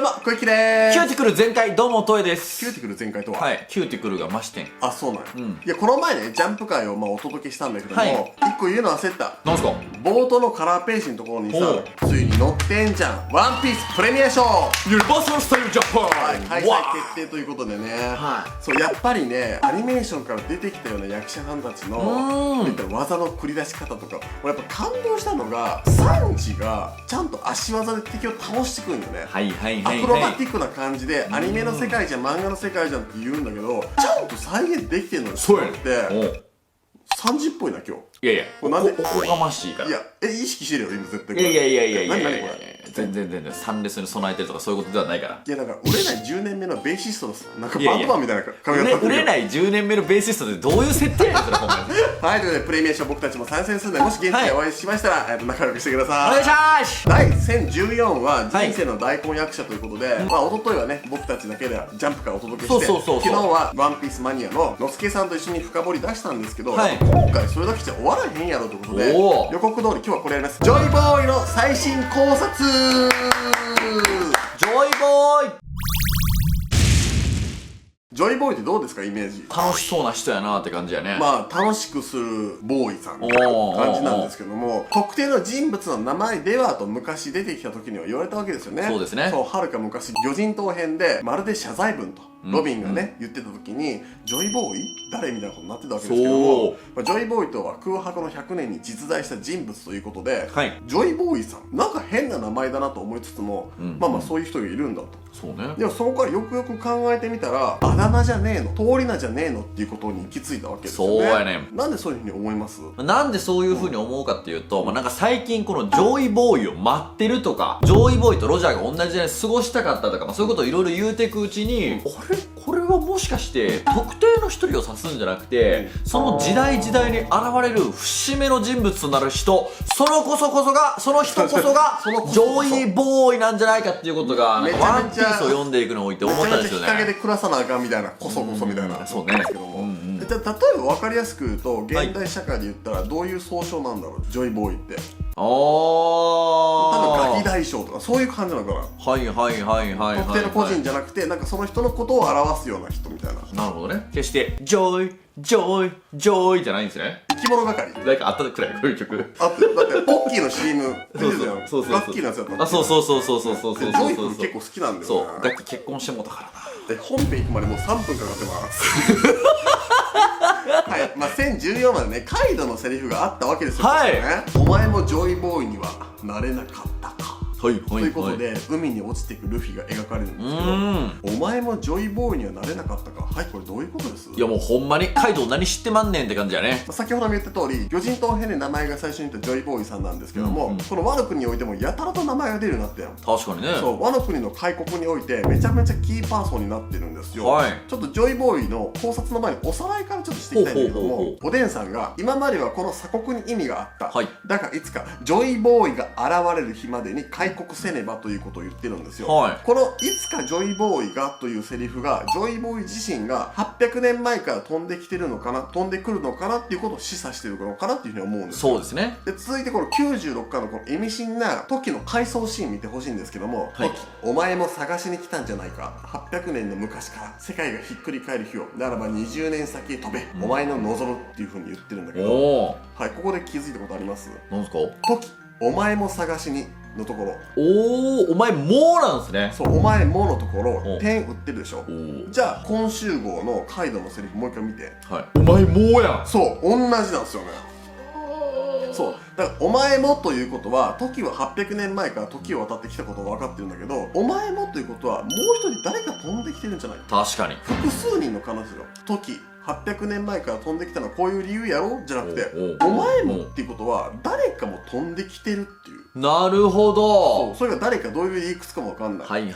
どうも、小池でーす。キューティクル全開、どうも、トエです。キューティクル全開とは？はい、キューティクルが増してん。あ、そうなんや。いや、この前ね、ジャンプ会をお届けしたんだけども、一個言うの忘れた。なんすか？冒頭のカラーページのところにさ、ついに載ってんじゃん。ワンピースプレミア賞ユニバーサルスタイルジャパン、はい、開催決定ということでね、そう、やっぱりね、アニメーションから出てきたような役者さんたちのこういった技の繰り出し方とか、俺やっぱ感動したのが、サンジがちゃんと足技で敵を倒してくるんよね。はいはいはいはい。アクロバティックな感じで、アニメの世界じゃん、漫画の世界じゃんって言うんだけど、ちゃんと再現できてるのよ。そうやねん。って30っぽいな今日。いやいや、これなんでおこがましいから。いや、意識してるよ今絶対。いやいやいやいやいやいや何これ。全然3レスに備えてるとかそういうことではないから。いや、なんか売れない10年目のベーシストのなんかバンドマンみたいな髪型売れない10年目のベーシストでどういう設定やねんそれほんまに。はい、ということでプレミア賞僕たちも参戦するので、もし現地でお会いしましたら仲良くしてください。お願いします。第1014は人生の大根役者ということで、一昨日はね、僕たちだけでジャンプからお届けして、昨日はワンピースマニアののすけさんと一緒に深掘り出したんですけど、今回それだけじゃ終わらへんやろということで、予告通り今日はこれやります。ジョイボーイの最新考察。ジョイボーイ。ジョイボーイってどうですか、イメージ。楽しそうな人やなって感じやね。楽しくするボーイさんみたいな感じなんですけども、特定の人物の名前ではと昔出てきた時には言われたわけですよね。そうですね。そう、はるか昔魚人島編でまるで謝罪文とロビンがね、言ってた時にジョイボーイ誰みたいなことになってたわけですけども、ジョイボーイとは空白の100年に実在した人物ということで、ジョイボーイさんなんか変な名前だなと思いつつも、そういう人がいるんだと。そうね。でもそこからよくよく考えてみたら、あだ名じゃねえの、通り名じゃねえのっていうことに行き着いたわけですよね。そうやね。なんでそういうふうに思います？なんでそういうふうに思うかっていうと、なんか最近このジョイボーイを待ってるとか、ジョイボーイとロジャーが同じ時代に過ごしたかったとか、そういうことをいろいろ言うていくうちに、あれこれはもしかして特定の一人を指すんじゃなくて、その時代時代に現れる節目の人物となる人、その人こそがジョイボーイなんじゃないかっていうことが、なんかワンピースを読んでいくのを置いて思ったんですよね。めちゃめちゃ日陰で暮らさなあかんみたいな、こそこそみたいな。そうね。じゃあ例えば分かりやすく言うと、現代社会で言ったらどういう総称なんだろう、ジョイボーイって。多分ガキ大将とかそういう感じなのかな。特定の個人じゃなくて、なんかその人のことを表すような人みたいな。なるほどね。決してジョイじゃないんですね。生き物係なんかあったくらいこういう曲あって、だってポッキーの CM 出てたやん。そうガッキーのやつやったんだ。そうジョイ君結構好きなんだよ。そうガッキー結婚してもうたからな。本編行くまでもう3分かかってますはい、1014までね、カイドのセリフがあったわけですよ。お前もジョイボーイにはなれなかったかということで、海に落ちていくルフィが描かれるんですけど、お前もジョイボーイにはなれなかったか。はい、これどういうことです？いやもうほんまにカイドウ何知ってまんねんって感じやね。先ほども言った通り、魚人島編で名前が最初に言ったジョイボーイさんなんですけども、このワノ国においてもやたらと名前が出るようになったやん。確かにね。そう、ワノ国の開国においてめちゃめちゃキーパーソンになってるんですよ。ちょっとジョイボーイの考察の前におさらいからちょっとしていきたいんだけども、おでんさんが今まではこの鎖国に意味があった、だがいつかジョイボーイが現れる日までに開国せねばということを言ってるんですよ。このいつかジョイボーイがというセリフが、ジョイボーイ自身が800年前から飛んできてるのかな、飛んでくるのかなっていうことを示唆してるのかなっていうふうに思うんですよ。そうですね。で、続いてこの96巻のこの意味深な時の回想シーン見てほしいんですけども、お前も探しに来たんじゃないか。800年の昔から世界がひっくり返る日を、ならば20年先へ飛べ、お前の望むっていうふうに言ってるんだけど、はい、ここで気づいたことあります？なんすか？時、お前も探しにのところ。お前もなんですね。そう、お前ものところ点打ってるでしょ。じゃあ今週号のカイドのセリフもう一回見て。お前もやん。そう、同じなんですよね。そう、だからお前もということは、時は800年前から時を渡ってきたことが分かってるんだけど、お前もということはもう一人誰か飛んできてるんじゃない？確かに複数人の可能性よ。時800年前から飛んできたのはこういう理由やろじゃなくて、お前もっていうことは誰かも飛んできてるっていう。なるほど。それが誰かどういう理屈かも分かんない。で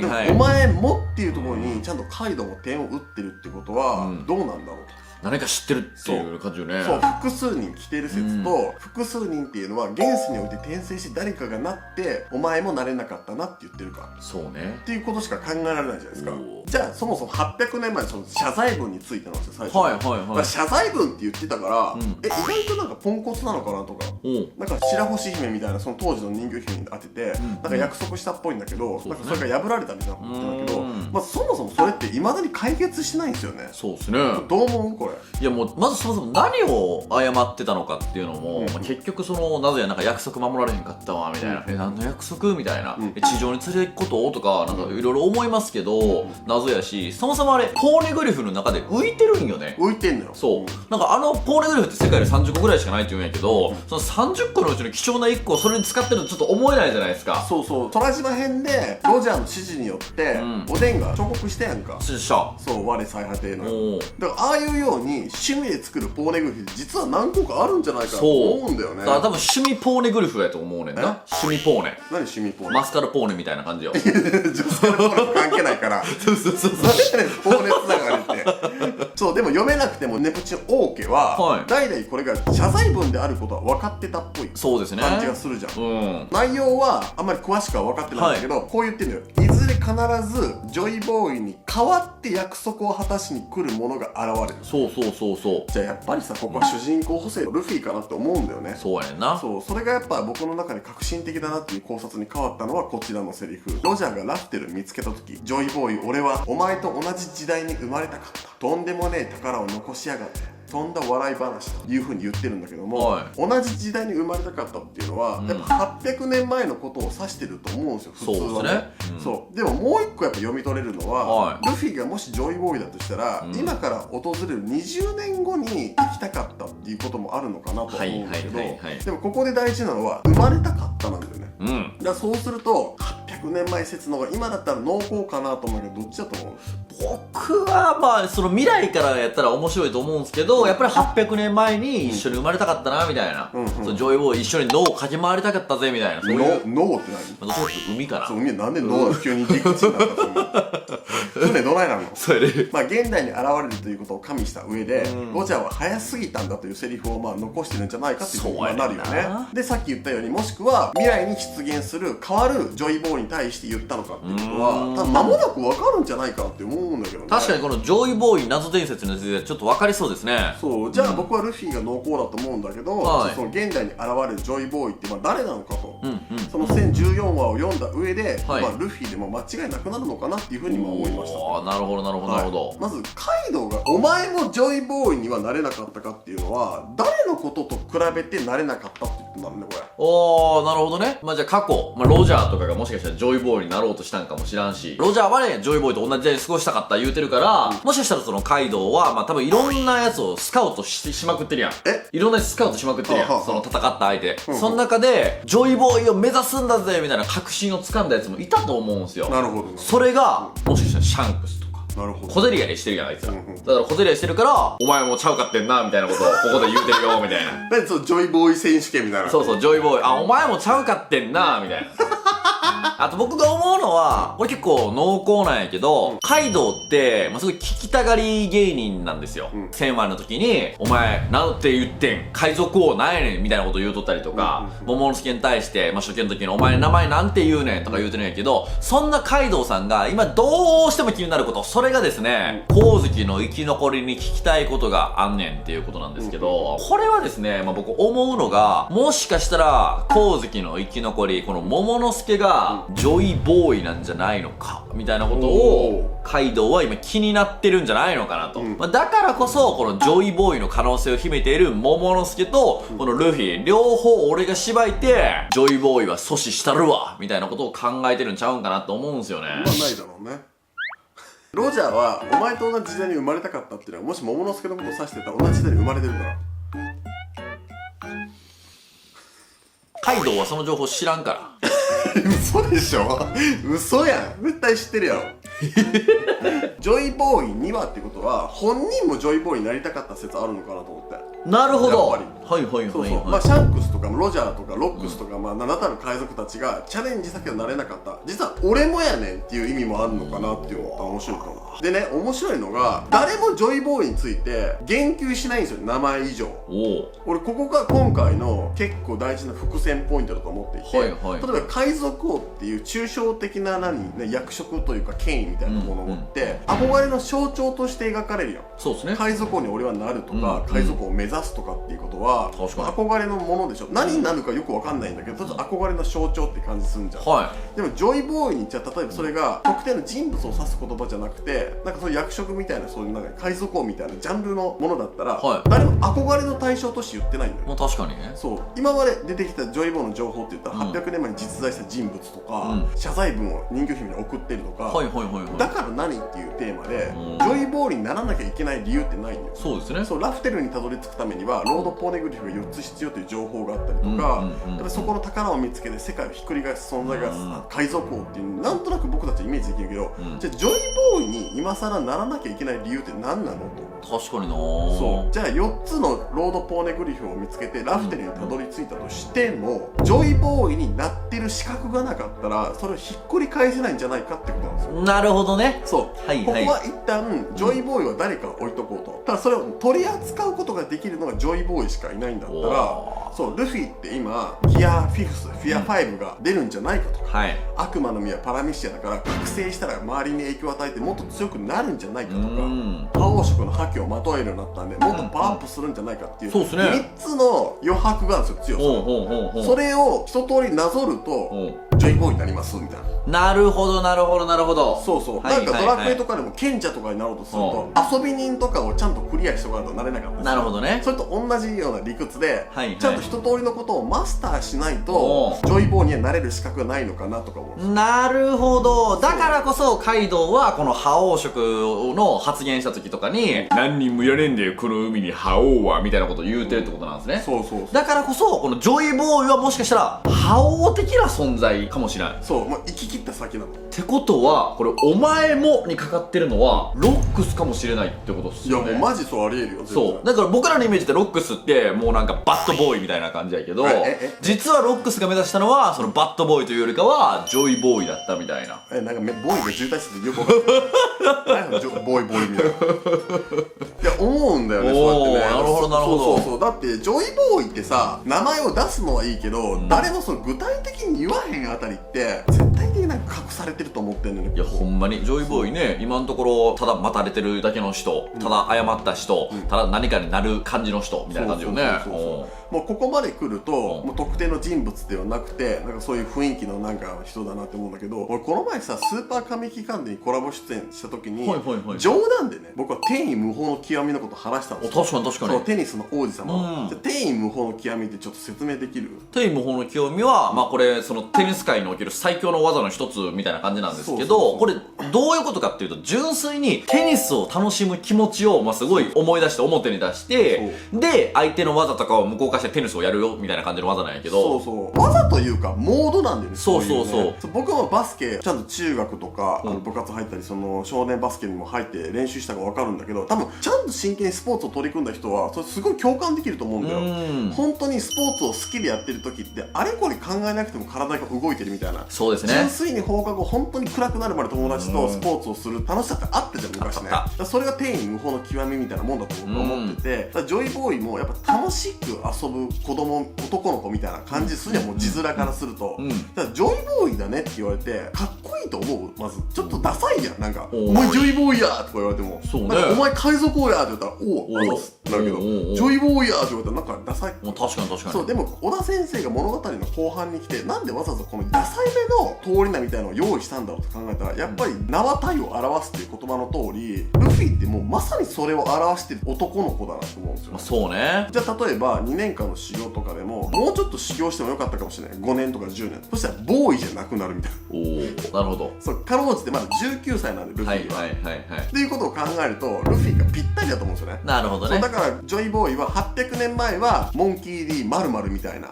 もお前もっていうところにちゃんとカイドも点を打ってるってことはどうなんだろうと。何か知ってるっていう感じよね。そう、複数人来てる説と、複数人っていうのは現世において転生して誰かがなってお前もなれなかったなって言ってるかそうねっていうことしか考えられないじゃないですか。おーじゃあそもそも800年前のその謝罪文についてなんですよ最初。はいはいはいまあ謝罪文って言ってたから、ん意外となんかポンコツなのかなとか、おうなんか白星姫みたいなその当時の人魚姫に当てて、なんか約束したっぽいんだけど、なんかそれが破られたみたいなこと言ってたけど、まあそもそもそれっていまだに解決してないんですよね。そうですね。どう思うこれ。いやもうまずそもそも何を謝ってたのかっていうのも、まあ結局そのなぜなんか約束守られへんかったわみたいな、何の約束みたいな、地上に連れて行くこととかなんかいろいろ思いますけど、謎やし、そもそもあれポーネグリフの中で浮いてるんよね。浮いてんのよ。そうなんかポーネグリフって世界で30個ぐらいしかないって言うんやけど、その30個のうちの貴重な1個をそれに使ってるとちょっと思えないじゃないですか。そうそう、虎島編でロジャーの指示によって、おでんが彫刻したやんか。しゃそう我最果ての。おだからああいうように趣味で作るポーネグリフって実は何個かあるんじゃないかなとそう思うんだよね。だから多分趣味ポーネグリフやと思うねんな。趣味ポーネ何趣味ポーネマスカルポーネみたいな感じよ。女性のポーネ関係ないからそうそうそうそう。何やねんポーネつながりってそうでも読めなくてもネプチューン王家は、はい代々これが謝罪文であることは分かってたっぽいそうですね。感じがするじゃん。うん。内容はあんまり詳しくは分かってないんだけど、こう言ってるのよ。いずれ必ずジョイボーイに代わって約束を果たしに来る者が現れる。そうそうそうそう。じゃあやっぱりさ、ここは主人公補正のルフィかなって思うんだよね。そうやねんな。そう、それがやっぱ僕の中で革新的だなっていう考察に変わったのはこちらのセリフ。ロジャーがラフテル見つけた時、ジョイボーイ俺はお前と同じ時代に生まれたかった。とんでもねえ宝を残しやがって。とんだ笑い話というふうに言ってるんだけども、はい同じ時代に生まれたかったっていうのは、やっぱ800年前のことを指してると思うんですよ、普通はね。そうですね。そうでももう一個やっぱ読み取れるのは、はいルフィがもしジョイボーイだとしたら、今から訪れる20年後に行きたかったっていうこともあるのかなと思うんだけど、はいはいはいはいでもここで大事なのは生まれたかったなんだよね。うん。だからそうすると800年前説の方が今だったら濃厚かなと思うけど、どっちだと思う？僕はまあその未来からやったら面白いと思うんですけど、やっぱり800年前に一緒に生まれたかったなみたいな、そのジョイボーイ一緒に脳を駆け回りたかったぜみたいな、そういう脳って何？どっちかというと海かな。そう、海はなんで脳が急に陸地になったと船どないなの？そうやね。まあ現代に現れるということを加味した上で、ロジャーは早すぎたんだというセリフをまあ残してるんじゃないかっていうふうにまあなるよそうやなね。でさっき言ったように、もしくは未来に出現する変わるジョイボーイに対して言ったのかっていうことは多分間もなく分かるんじゃないかって思うんだけどね。確かにこのジョイボーイ謎伝説についてちょっと分かりそうですね。そう、じゃあ僕はルフィが濃厚だと思うんだけど、はいその現代に現れるジョイボーイってまあ誰なのかと、そのは1014話を読んだ上で、はいまあ、ルフィでも間違いなくなるのかなっていうふうにも思いました。ああ、なるほどなるほどなるほど。まずカイドウがお前もジョイボーイにはなれなかったかっていうのは誰のことと比べてなれなかったって言ってなんだこれ。おー、なるほどね。まあじゃあ過去、ロジャーとかがもしかしたらジョイボーイになろうとしたんかもしらんし、ロジャーはね、ジョイボーイと同じ時代に過ごしたかった言うてるから、もしかしたらそのカイドウは、まあ多分いろんなやつをスカウトしまくってるやん。いろんなやつスカウトしまくってるやん。はあはあその戦った相手。その中で、ジョイボーイを目指すんだぜみたいな確信をつかんだやつもいたと思うんすよ。なるほど。それが、もしかしたらシャンクスとか。なるほど。小競り合いしてるやん、あいつら。だから小競り合いしてるから、お前もちゃうかってんな、みたいなことをここで言うてるよ、みたいな。何そのジョイボーイ選手権みたいな。そうそう、ジョイボーイ。あ、お前もちゃうかってんな、みたいな。あと僕が思うのは、これ結構濃厚なんやけど、カイドウって、すごい聞きたがり芸人なんですよ。1000話の時に、お前、なんて言ってん、海賊王なんやねん、みたいなこと言うとったりとか、桃之助に対して、初見の時に、お前名前なんて言うねんとか言うてるんやけど、そんなカイドウさんが今どうしても気になること、それがですね、光月の生き残りに聞きたいことがあんねんっていうことなんですけど、これはですね、僕思うのが、もしかしたら、光月の生き残り、この桃之助が、ジョイボーイなんじゃないのかみたいなことをカイドウは今気になってるんじゃないのかなと、だからこそこのジョイボーイの可能性を秘めている桃之助とこのルフィ両方俺が縛いてジョイボーイは阻止したるわみたいなことを考えてるんちゃうんかなと思うんですよね。まあないだろうね。ロジャーはお前と同じ時代に生まれたかったっていうのは、もし桃之助のことを指してたら同じ時代に生まれてるから。カイドウはその情報知らんから嘘でしょ。嘘やん。絶対知ってるやろ。ジョイボーイ2話ってことは本人もジョイボーイになりたかった説あるのかなと思って。なるほど。やっぱりはいはいはいはい。そうそう、まあシャンクスとかロジャーとかロックスとか、まあ名だたる海賊たちがチャレンジしたけどなれなかった、実は俺もやねんっていう意味もあるのかなっていうのが面白いと思う。でね、面白いのが誰もジョイボーイについて言及しないんですよ、名前以上。俺ここが今回の結構大事な伏線ポイントだと思っていて、例えば海賊王っていう抽象的な役職というか権威みたいなものを持って、憧れの象徴として描かれるよ。そうですね。海賊王に俺はなるとか、海賊王を目指すとかっていうことは憧れのものでしょ。何になるかよくわかんないんだけど、ちょっと憧れの象徴って感じするんじゃん。でもジョイボーイにじゃあ例えばそれが特定の人物を指す言葉じゃなくて、なんかそういう役職みたいな、そういうなんか海賊王みたいなジャンルのものだったら、誰も憧れの対象として言ってないんだよ。まあ確かにね。そう、今まで出てきたジョイボーイの情報って言ったら、800年前に実在した人物とか、謝罪文を人魚姫に送ってるとか、だから何っていうテーマで、ジョイボーイにならなきゃいけない理由ってないんだよ。そうですね。そう、ラフテルにたどり着くためにはロードポーネグリフが4つ必要という情報があったりとか、そこの宝を見つけて世界をひっくり返す存在が海賊王っていう、なんとなく僕たちイメージできるけど、じゃあジョイボーイに今更ならなきゃいけない理由って何なのと。確かにな。そう、じゃあ4つのロードポーネグリフを見つけてラフテルにたどり着いたとしても、ジョイボーイになってる資格がなかったらそれをひっくり返せないんじゃないかってことなんですよ。なるほどね。そう、ここは一旦ジョイボーイは誰か置いとこうと。ただそれを取り扱うことができるのがジョイボーイしかいないんだったら、そうルフィって今ギアフィフス、フィア5が出るんじゃないかとか、悪魔の実はパラミシアだから覚醒したら周りに影響を与えてもっと強くなるんじゃないかとか、覇王色の覇気をまとえるようになったんでもっとパワーアップするんじゃないかっていう、3つの余白があるんですよ、強さ。それを一通りなぞるとジョイボーイになりますみたいな。なるほどなるほどなるほど。そうそう、なんかドラクエとかでも賢者とかになろうとすると遊び人とかをちゃんとクリアしておかないとなれなかった。なるほどね。それと同じような理屈でちゃんと一通りのことをマスターしないとジョイボーイにはなれる資格がないのかなとか思う。なるほど。だからこそカイドウはこの覇王色の発言した時とかに何人もやれんだよこの海に覇王はみたいなことを言うてるってことなんですね。そうそう。だからこそこのジョイボーイはもしかしたら覇王的な存在かもしれない。そう、もう行き切った先なの。ってことはこれお前もにかかってるのはロックスかもしれないってことっすよね。いやもうマジそうありえるよ。そうだから僕らのイメージってロックスってもうなんかバッドボーイみたいな感じやけど、実はロックスが目指したのはそのバッドボーイというよりかはジョイボーイだったみたいな。なんかボーイが渋滞しててよくわかんない。ボーイみたいな。いや思うんだよね、そうやってね。なるほどなるほど。そうだってジョイボーイってさ、名前を出すのはいいけど、誰もその具体的に言わへんあたりって絶対的になんか隠されてると思ってんのよ。いやほんまにジョイボーイね、今のところただ待たれてるだけの人、ただ謝った人、ただ何かになる感じの人みたいな感じよね。もうここまで来るともう特定の人物ではなくて、なんかそういう雰囲気のなんか人だなって思うんだけど、俺この前さスーパー神木関連にコラボ出演した時に冗談でね、僕は天衣無縫の極みのこと話したんですよ。確かに確かに。そう、テニスの王子様。じゃあ天衣無縫の極みってちょっと説明できる？天衣無縫の極みはまあこれそのテニス界における最強の技の一つみたいな感じなんですけど、これどういうことかっていうと、純粋にテニスを楽しむ気持ちをまあすごい思い出して表に出して、で相手の技とかを無効化してテニスをやるよみたいな感じの技なんやけど、技というかモードなんだよね。そう僕もバスケちゃんと中学とか部活入ったり、その少年バスケにも入って練習したか分かるんだけど、多分ちゃんと真剣にスポーツを取り組んだ人はそれすごい共感できると思うんだよ。本当にスポーツを好きでやってる時ってあれこれ考えなくても体が動いてるみたいな。そうですね。純粋に放課後本当に暗くなるまで友達とスポーツをする楽しさってあったじゃん昔ね。それが天衣無縫の極みみたいなもんだと僕は思ってて、ジョイボーイもやっぱ楽しく遊ぶ子供、男の子みたいな感じするじゃん、もう字面からすると。だからジョイボーイだねって言われてかっこいいと思う？まずちょっとダサいじゃん。なんかお前ジョイボーイやーとか言われても、お前海賊王やーって言ったらおおあざすってなるけど、ジョイボーイやーって言われたらなんかダサい。確かに確かに。そう、でも小田先生が物語の後半に来てなんでわざわざこのダサいめの通り名みたいなのを用意したんだろうと考えたら、やっぱり名は体を表すっていう言葉の通り、ルフィってもうまさにそれを表してる男の子だなと思うんですよ。そうね。じゃあ例えば2年間の修行とかでももうちょっと修行してもよかったかもしれない。5年とか10年、そしたらボーイじゃなくなるみたいな。おお、なるほほど。そう、かろうじてまだ19歳なんで、ルフィは。はいはいはいはい。っていうことを考えると、ルフィがぴったりだと思うんですよね。なるほどね。そうだからジョイボーイは800年前はモンキー D 〇〇みたいな、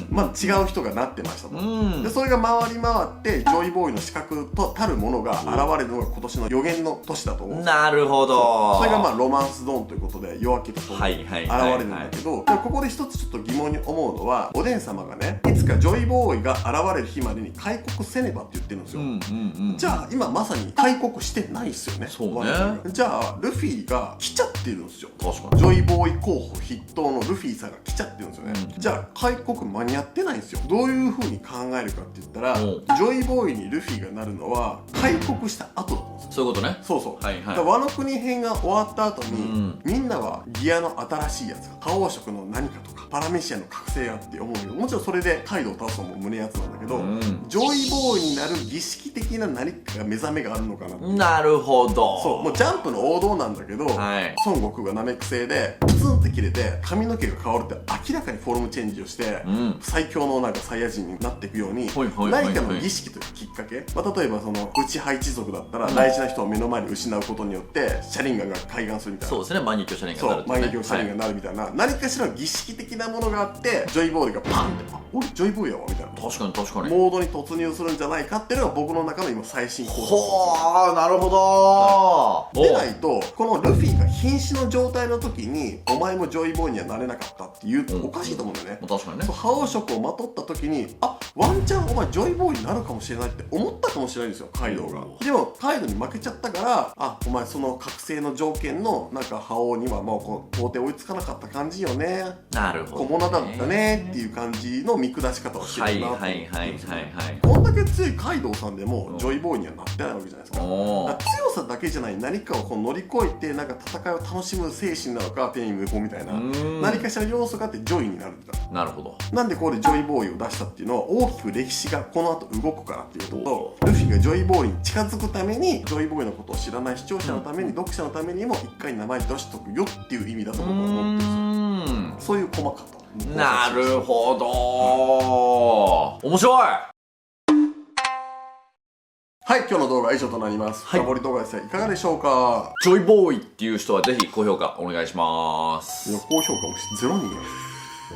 まあ違う人がなってましたと。でそれが回り回ってジョイボーイの資格とたるものが現れるのが今年の予言の年だと思うんですよ。なるほど。それがまあロマンスドーンということで夜明けとともに現れるんだけど、でもここで一つちょっと疑問に思うのは、おでん様がね、いつかジョイボーイが現れる日までに開国せねばって言ってるんですよ。じゃあ今まさに開国してないですよね。そうね。じゃあルフィが来ちゃってるんですよ。確かに。ジョイボーイ候補筆頭のルフィさんが来ちゃってるんですよね。じゃあ開国間に合ってないんですよ。どういう風に考えるかって言ったら、ジョイボーイにルフィがなるのは開国した後だと思うんですよ。そういうことね。そうそう。はいはい。ワノ国編が終わった後に、みんなはギアの新しいやつ、覇王色の何かとかパラメシアの覚醒やって思うけど、もちろんそれでカイドウを倒すのも胸やつなんだけど、ジョイボーイになる儀式的な何かが目覚めがあるのかなって。なるほど。そう、もうジャンプの王道なんだけど、孫悟空がナメック星でプツンって切れて髪の毛が変わるって明らかにフォルムチェンジをして、最強のなんかサイヤ人になっていくように、何かの儀式というきっかけ、まあ、例えばその内派一族だったら大事な人を目の前に失うことによってシャリンガンが開眼するみたいな。そうですね、万華鏡シャリンガンになる、万華鏡シャリンガンになるみたいな、何かしらの儀式的なものがあってジョイボーイがパンって「あ、俺ジョイボーイやわ」みたいな、確かに確かにモードに突入するんじゃないかっていうのが僕の中の今最新考察。ほー、なるほど。でないとこのルフィが瀕死の状態の時にお前もジョイボーイにはなれなかったっていうとおかしいと思うんだよね。確かにね。覇王色をまとった時にワンチャンお前ジョイボーイになるかもしれないって思ったかもしれないんですよ、カイドウが。でもカイドウに負けちゃったからお前その覚醒の条件のなんか覇王にはもうこう到底追いつかなかった感じよね、なるほど、小物だったねっていう感じの見下し方をしてるなと思って、こんだけ強いカイドウさんでもジョイボーイにはなってないわけじゃないですか。強さだけじゃない何かをこう乗り越えてなんか戦いを楽しむ精神なのか天意無法みたいな何かしら要素があってジョイになるんだ。なるほど。なんでここでジョイボーイを出したっていうのは大きく歴史がこの後動くからっていうことと、ルフィがジョイボーイに近づくためにジョイボーイのことを知らない視聴者のために、読者のためにも一回名前出しとくよっていう意味だと僕は思ってるんですよ。そういう細かと。なるほど、面白い。はい、今日の動画は以上となります。深掘り動画ですがいかがでしょうか。ジョイボーイっていう人はぜひ高評価お願いします。いや、高評価も0人や。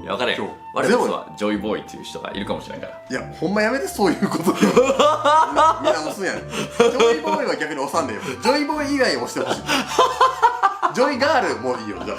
いや、分かれよ。我々はジョイボーイっていう人がいるかもしれないから。いや、ほんまやめて、そういうことでみんな押すんやねん。ジョイボーイは逆に押さんでよ。ジョイボーイ以外押してほしい。ジョイガールもいいよ、じゃ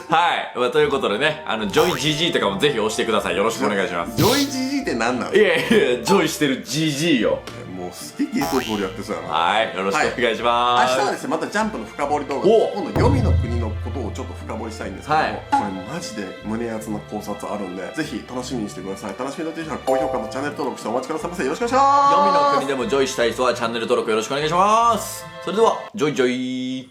あ。はい、ということでね、ジョイ GG とかもぜひ押してください。よろしくお願いします。ジョイ GG って何なの？いやいや、ジョイしてる GG よ。もうすげえゲートボールやってそうやな。はい、よろしくお願いします。明日はですね、またジャンプの深掘り動画で今度黄泉の国のことをちょっと深掘りしたいんですけども、これマジで胸熱な考察あるんでぜひ楽しみにしてください。楽しみになっている人は高評価とチャンネル登録してお待ちくださいませ。よろしくお願いします。黄泉の国でもジョイしたい人はチャンネル登録よろしくお願いします。それではジョイジョイ。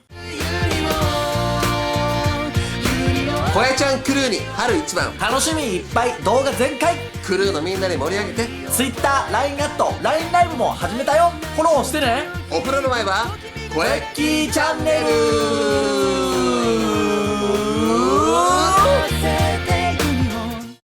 小屋ちゃんクルーに春一番、楽しみいっぱい、動画全開、クルーのみんなで盛り上げて Twitter、LINE アット、LINE ライブも始めたよ。フォローしてね。お風呂の前は小屋キーチャンネル。